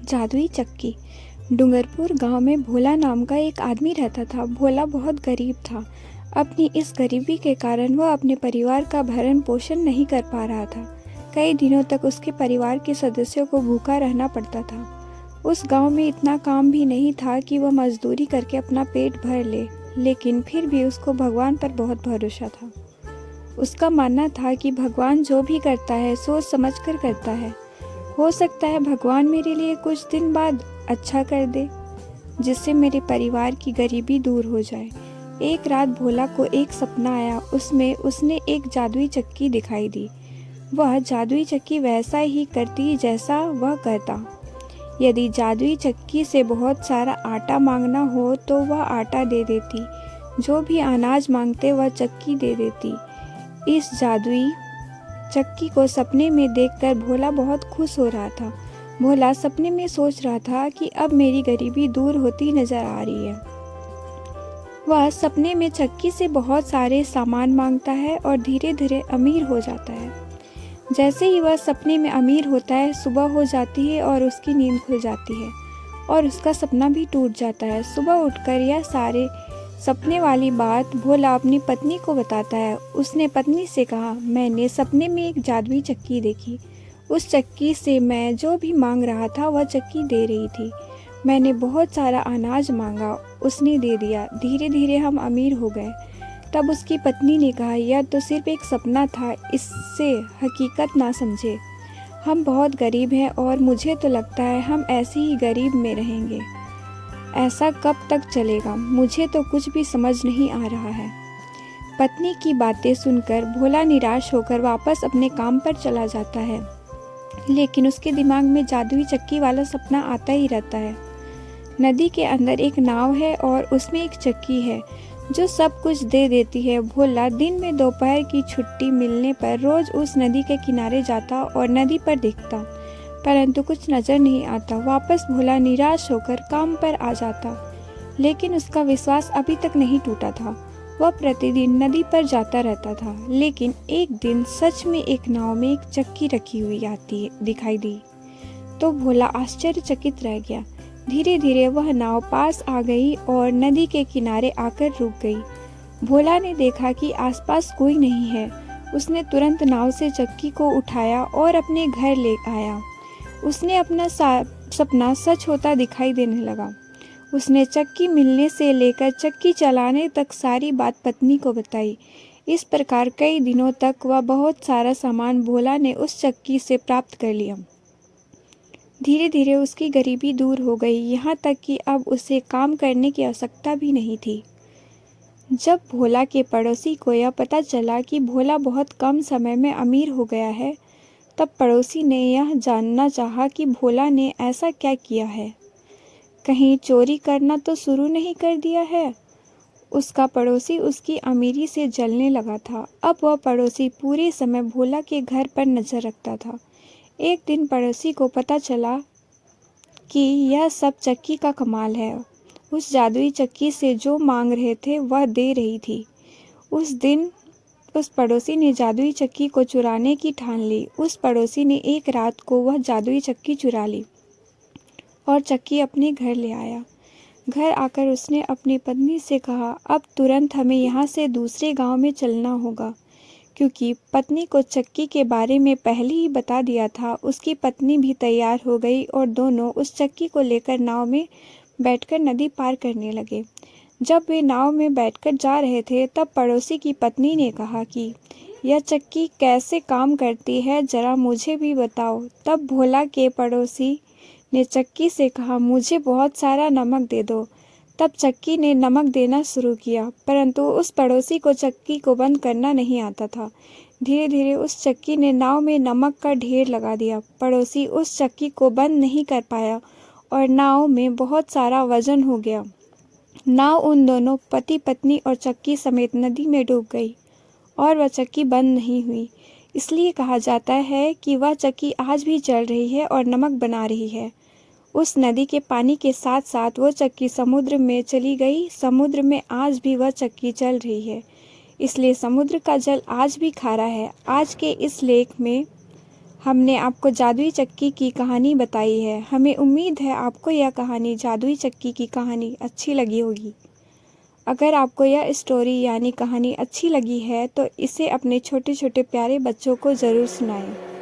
जादुई चक्की। डूंगरपुर गांव में भोला नाम का एक आदमी रहता था। भोला बहुत गरीब था। अपनी इस गरीबी के कारण वह अपने परिवार का भरण पोषण नहीं कर पा रहा था। कई दिनों तक उसके परिवार के सदस्यों को भूखा रहना पड़ता था। उस गांव में इतना काम भी नहीं था कि वह मजदूरी करके अपना पेट भर ले, लेकिन फिर भी उसको भगवान पर बहुत भरोसा था। उसका मानना था कि भगवान जो भी करता है सोच समझ कर करता है। हो सकता है भगवान मेरे लिए कुछ दिन बाद अच्छा कर दे, जिससे मेरे परिवार की गरीबी दूर हो जाए। एक रात भोला को एक सपना आया। उसमें उसने एक जादुई चक्की दिखाई दी। वह जादुई चक्की वैसा ही करती जैसा वह कहता। यदि जादुई चक्की से बहुत सारा आटा मांगना हो तो वह आटा दे देती। जो भी अनाज मांगते वह चक्की दे देती। इस जादुई चक्की को सपने में देखकर भोला बहुत खुश हो रहा था। भोला सपने में सोच रहा था कि अब मेरी गरीबी दूर होती नजर आ रही है। वह सपने में चक्की से बहुत सारे सामान मांगता है और धीरे धीरे अमीर हो जाता है। जैसे ही वह सपने में अमीर होता है, सुबह हो जाती है और उसकी नींद खुल जाती है और उसका सपना भी टूट जाता है। सुबह उठकर यह सारे सपने वाली बात भोला अपनी पत्नी को बताता है। उसने पत्नी से कहा, मैंने सपने में एक जादुई चक्की देखी। उस चक्की से मैं जो भी मांग रहा था वह चक्की दे रही थी। मैंने बहुत सारा अनाज मांगा, उसने दे दिया। धीरे धीरे हम अमीर हो गए। तब उसकी पत्नी ने कहा, यह तो सिर्फ एक सपना था, इससे हकीकत ना समझे। हम बहुत गरीब हैं और मुझे तो लगता है हम ऐसे ही गरीब में रहेंगे। ऐसा कब तक चलेगा? मुझे तो कुछ भी समझ नहीं आ रहा है। पत्नी की बातें सुनकर भोला निराश होकर वापस अपने काम पर चला जाता है, लेकिन उसके दिमाग में जादुई चक्की वाला सपना आता ही रहता है। नदी के अंदर एक नाव है और उसमें एक चक्की है जो सब कुछ दे देती है। भोला दिन में दोपहर की छुट्टी मिलने पर रोज उस नदी के किनारे जाता और नदी पर देखता, परंतु कुछ नजर नहीं आता। वापस भोला निराश होकर काम पर आ जाता, लेकिन उसका विश्वास अभी तक नहीं टूटा था। वह प्रतिदिन नदी पर जाता रहता था, लेकिन एक दिन सच में एक नाव में एक चक्की रखी हुई दिखाई दी तो भोला आश्चर्यचकित रह गया। धीरे धीरे वह नाव पास आ गई और नदी के किनारे आकर रुक गई। भोला ने देखा कि आसपास कोई नहीं है। उसने तुरंत नाव से चक्की को उठाया और अपने घर ले आया। उसने अपना सपना सच होता दिखाई देने लगा। उसने चक्की मिलने से लेकर चक्की चलाने तक सारी बात पत्नी को बताई। इस प्रकार कई दिनों तक वह बहुत सारा सामान भोला ने उस चक्की से प्राप्त कर लिया। धीरे धीरे उसकी गरीबी दूर हो गई, यहाँ तक कि अब उसे काम करने की आवश्यकता भी नहीं थी। जब भोला के पड़ोसी को यह पता चला कि भोला बहुत कम समय में अमीर हो गया है, तब पड़ोसी ने यह जानना चाहा कि भोला ने ऐसा क्या किया है। कहीं चोरी करना तो शुरू नहीं कर दिया है। उसका पड़ोसी उसकी अमीरी से जलने लगा था। अब वह पड़ोसी पूरे समय भोला के घर पर नजर रखता था। एक दिन पड़ोसी को पता चला कि यह सब चक्की का कमाल है। उस जादुई चक्की से जो मांग रहे थे वह दे रही थी। उस दिन उस पड़ोसी ने जादुई चक्की को चुराने की ठान ली। उस पड़ोसी ने एक रात को वह जादुई चक्की चुरा ली और चक्की अपने घर ले आया। घर आकर उसने अपनी पत्नी से कहा, अब तुरंत हमें यहाँ से दूसरे गांव में चलना होगा। क्योंकि पत्नी को चक्की के बारे में पहले ही बता दिया था, उसकी पत्नी भी तैयार हो गई और दोनों उस चक्की को लेकर नाव में बैठकर नदी पार करने लगे। जब वे नाव में बैठकर जा रहे थे, तब पड़ोसी की पत्नी ने कहा कि यह चक्की कैसे काम करती है, जरा मुझे भी बताओ। तब भोला के पड़ोसी ने चक्की से कहा, मुझे बहुत सारा नमक दे दो। तब चक्की ने नमक देना शुरू किया, परंतु उस पड़ोसी को चक्की को बंद करना नहीं आता था। धीरे धीरे उस चक्की ने नाव में नमक का ढेर लगा दिया। पड़ोसी उस चक्की को बंद नहीं कर पाया और नाव में बहुत सारा वजन हो गया। नाव उन दोनों पति पत्नी और चक्की समेत नदी में डूब गई और वह चक्की बंद नहीं हुई। इसलिए कहा जाता है कि वह चक्की आज भी चल रही है और नमक बना रही है। उस नदी के पानी के साथ साथ वो चक्की समुद्र में चली गई। समुद्र में आज भी वह चक्की चल रही है, इसलिए समुद्र का जल आज भी खारा है। आज के इस लेख में हमने आपको जादुई चक्की की कहानी बताई है। हमें उम्मीद है आपको यह कहानी जादुई चक्की की कहानी अच्छी लगी होगी। अगर आपको यह स्टोरी यानी कहानी अच्छी लगी है तो इसे अपने छोटे छोटे प्यारे बच्चों को ज़रूर सुनाएं।